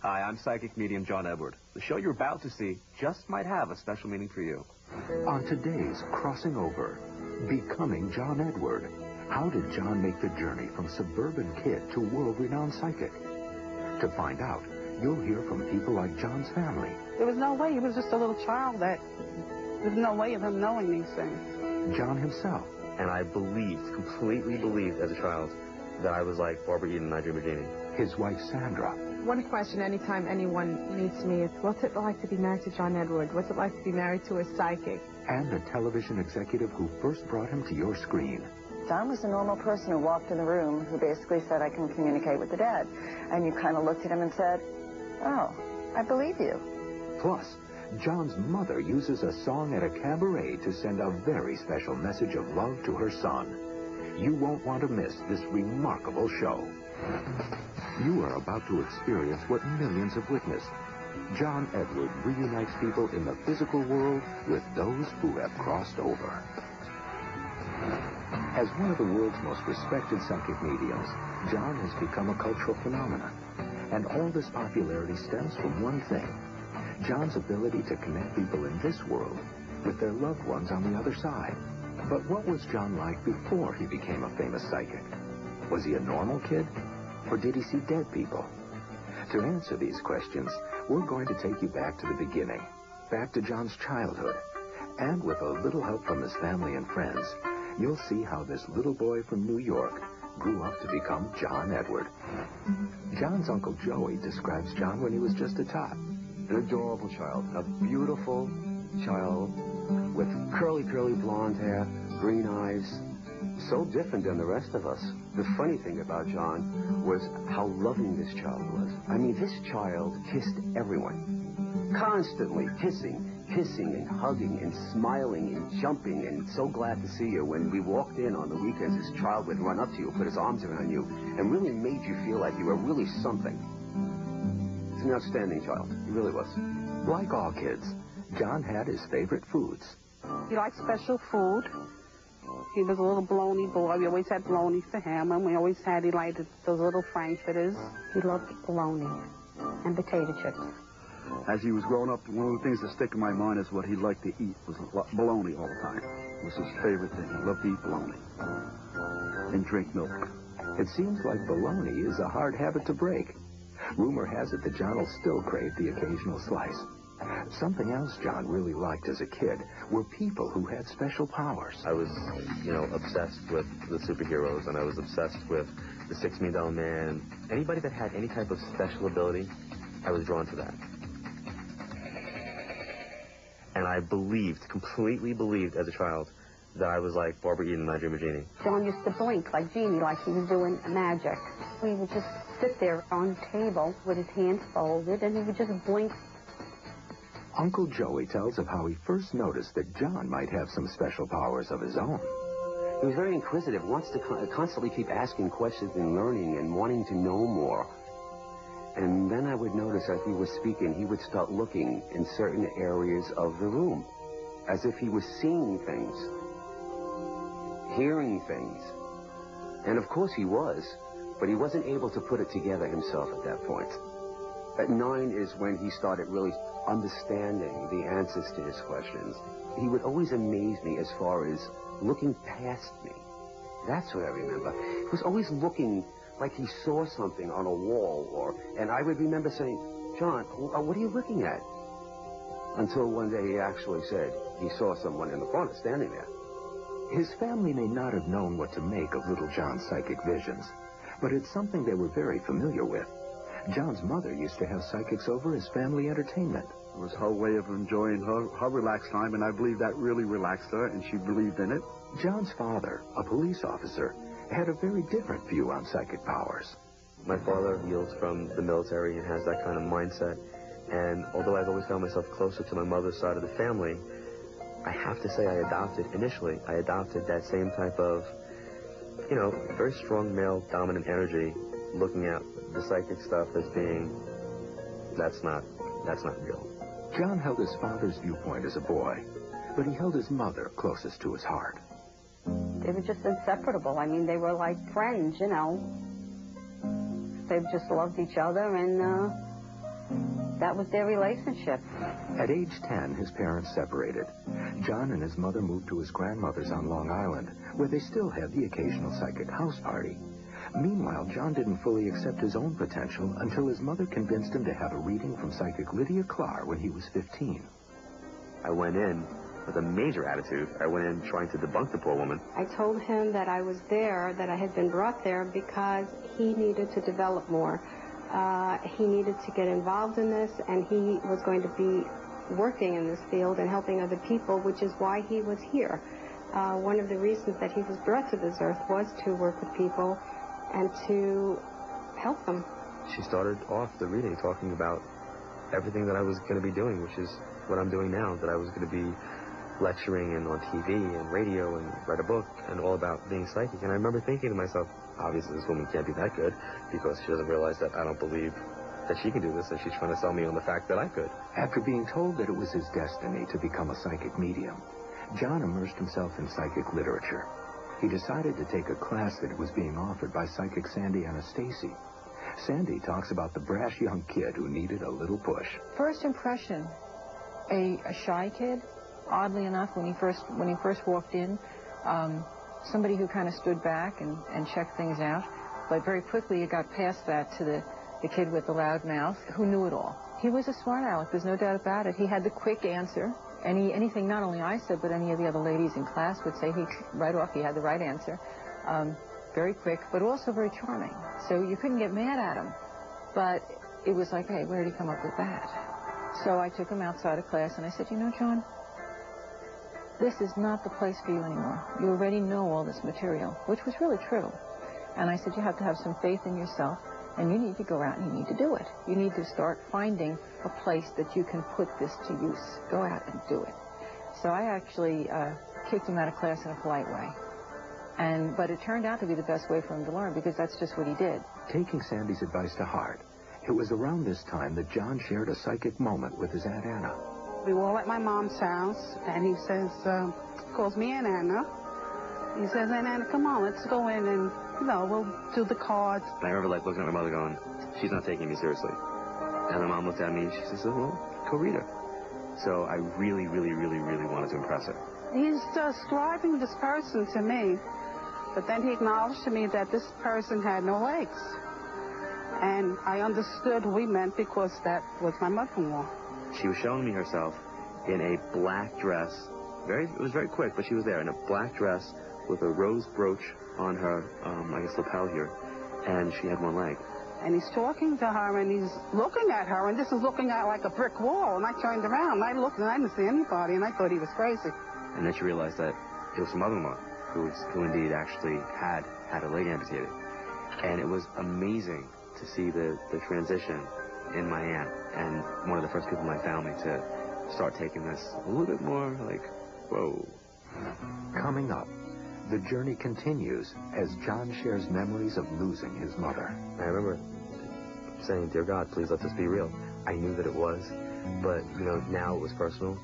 Hi, I'm psychic medium John Edward. The show you're about to see just might have a special meaning for you. On today's Crossing Over, Becoming John Edward. How did John make the journey from suburban kid to world-renowned psychic? To find out, you'll hear from people like John's family. There was no way. He was just a little child that there's no way of him knowing these things. John himself. And I completely believed as a child, that I was like Barbara Eden and I Dream of Jeannie. His wife, Sandra. One question anytime anyone meets me is, what's it like to be married to John Edward? What's it like to be married to a psychic? And the television executive who first brought him to your screen. John was a normal person who walked in the room who basically said, I can communicate with the dead. And you kind of looked at him and said, oh, I believe you. Plus, John's mother uses a song at a cabaret to send a very special message of love to her son. You won't want to miss this remarkable show. You are about to experience what millions have witnessed. John Edward reunites people in the physical world with those who have crossed over. As one of the world's most respected psychic mediums, John has become a cultural phenomenon. And all this popularity stems from one thing: John's ability to connect people in this world with their loved ones on the other side. But what was John like before he became a famous psychic? Was he a normal kid? Or did he see dead people? To answer these questions, we're going to take you back to the beginning, back to John's childhood. And with a little help from his family and friends, you'll see how this little boy from New York grew up to become John Edward. John's Uncle Joey describes John when he was just a tot. An adorable child, a beautiful child with curly blonde hair, green eyes, so different than the rest of us. The funny thing about John was how loving this child was. I mean, this child kissed everyone, constantly kissing and hugging and smiling and jumping and so glad to see you. When we walked in on the weekends, this child would run up to you, put his arms around you, and really made you feel like you were really something. It's an outstanding child. He really was. Like all kids, John had his favorite foods. He liked special food. He was a little bologna boy. We always had bologna for him, and he liked those little frankfurters. He loved bologna and potato chips. As he was growing up, one of the things that stick in my mind is what he liked to eat was bologna all the time. It was his favorite thing. He loved to eat bologna and drink milk. It seems like bologna is a hard habit to break. Rumor has it that John will still crave the occasional slice. Something else John really liked as a kid were people who had special powers. I was, obsessed with the superheroes, and I was obsessed with the $6 Million Man. Anybody that had any type of special ability, I was drawn to that. And I completely believed as a child, that I was like Barbara Eden and I Dream of Jeannie. John used to blink like Jeannie, like he was doing magic. He would just sit there on the table with his hands folded, and he would just blink. Uncle Joey tells of how he first noticed that John might have some special powers of his own. He was very inquisitive, wants to constantly keep asking questions and learning and wanting to know more. And then I would notice as he was speaking, he would start looking in certain areas of the room, as if he was seeing things, hearing things. And of course he was, but he wasn't able to put it together himself at that point. At 9 is when he started really understanding the answers to his questions. He would always amaze me as far as looking past me. That's what I remember. He was always looking like he saw something on a wall, and I would remember saying, John, what are you looking at? Until one day he actually said he saw someone in the corner standing there. His family may not have known what to make of little John's psychic visions, but it's something they were very familiar with. John's mother used to have psychics over as family entertainment. It was her way of enjoying her relaxed time, and I believe that really relaxed her, and she believed in it. John's father, a police officer, had a very different view on psychic powers. My father hails from the military and has that kind of mindset, and although I've always found myself closer to my mother's side of the family, I have to say I adopted that same type of, very strong male dominant energy, looking at the psychic stuff as being, that's not real. John held his father's viewpoint as a boy, but he held his mother closest to his heart. They were just inseparable. I mean, they were like friends, They just loved each other, and That was their relationship. At age 10, his parents separated. John and his mother moved to his grandmother's on Long Island, where they still had the occasional psychic house party. Meanwhile, John didn't fully accept his own potential until his mother convinced him to have a reading from psychic Lydia Clark when he was 15. I went in with a major attitude. I went in trying to debunk the poor woman. I told him that I was there, that I had been brought there because he needed to develop more. He needed to get involved in this, and he was going to be working in this field and helping other people, which is why he was here. One of the reasons that he was brought to this earth was to work with people and to help them. She started off the reading talking about everything that I was going to be doing, which is what I'm doing now, that I was going to be lecturing and on TV and radio and write a book and all about being psychic. And I remember thinking to myself, obviously this woman can't be that good because she doesn't realize that I don't believe that she can do this, and she's trying to sell me on the fact that I could. After being told that it was his destiny to become a psychic medium, John immersed himself in psychic literature. He decided to take a class that was being offered by psychic Sandy Anastasi. Sandy talks about the brash young kid who needed a little push. First impression, a shy kid, oddly enough, when he first walked in, somebody who kind of stood back and checked things out. But very quickly it got past that to the kid with the loud mouth who knew it all. He was a smart aleck, there's no doubt about it. He had the quick answer. Anything not only I said, but any of the other ladies in class would say right off he had the right answer. Very quick, but also very charming. So you couldn't get mad at him. But it was like, hey, where did he come up with that? So I took him outside of class and I said, you know, John, this is not the place for you anymore. You already know all this material, which was really true. And I said, you have to have some faith in yourself, and you need to go out and you need to do it. You need to start finding a place that you can put this to use. Go out and do it. So I actually kicked him out of class in a polite way. But it turned out to be the best way for him to learn, because that's just what he did. Taking Sandy's advice to heart, it was around this time that John shared a psychic moment with his Aunt Anna. We were all at my mom's house, and he says, calls me Aunt Anna. He says, Aunt Anna, come on, let's go in and, we'll do the cards. And I remember looking at my mother going, she's not taking me seriously. And my mom looked at me and she says, well, go read her. So I really, really, really, really wanted to impress her. He's describing this person to me, but then he acknowledged to me that this person had no legs. And I understood what he meant because that was my mother-in-law. She was showing me herself in a black dress. It was very quick, but she was there in a black dress with a rose brooch on her, lapel here, and she had one leg. And he's talking to her, and he's looking at her, and this is looking at like a brick wall. And I turned around, and I looked, and I didn't see anybody, and I thought he was crazy. And then she realized that it was her mother-in-law who indeed actually had a leg amputated. And it was amazing to see the transition in my aunt, and one of the first people in my family to start taking this a little bit more like, whoa. Coming up, the journey continues as John shares memories of losing his mother. I remember saying, dear God, please let this be real. I knew that it was, but, now it was personal.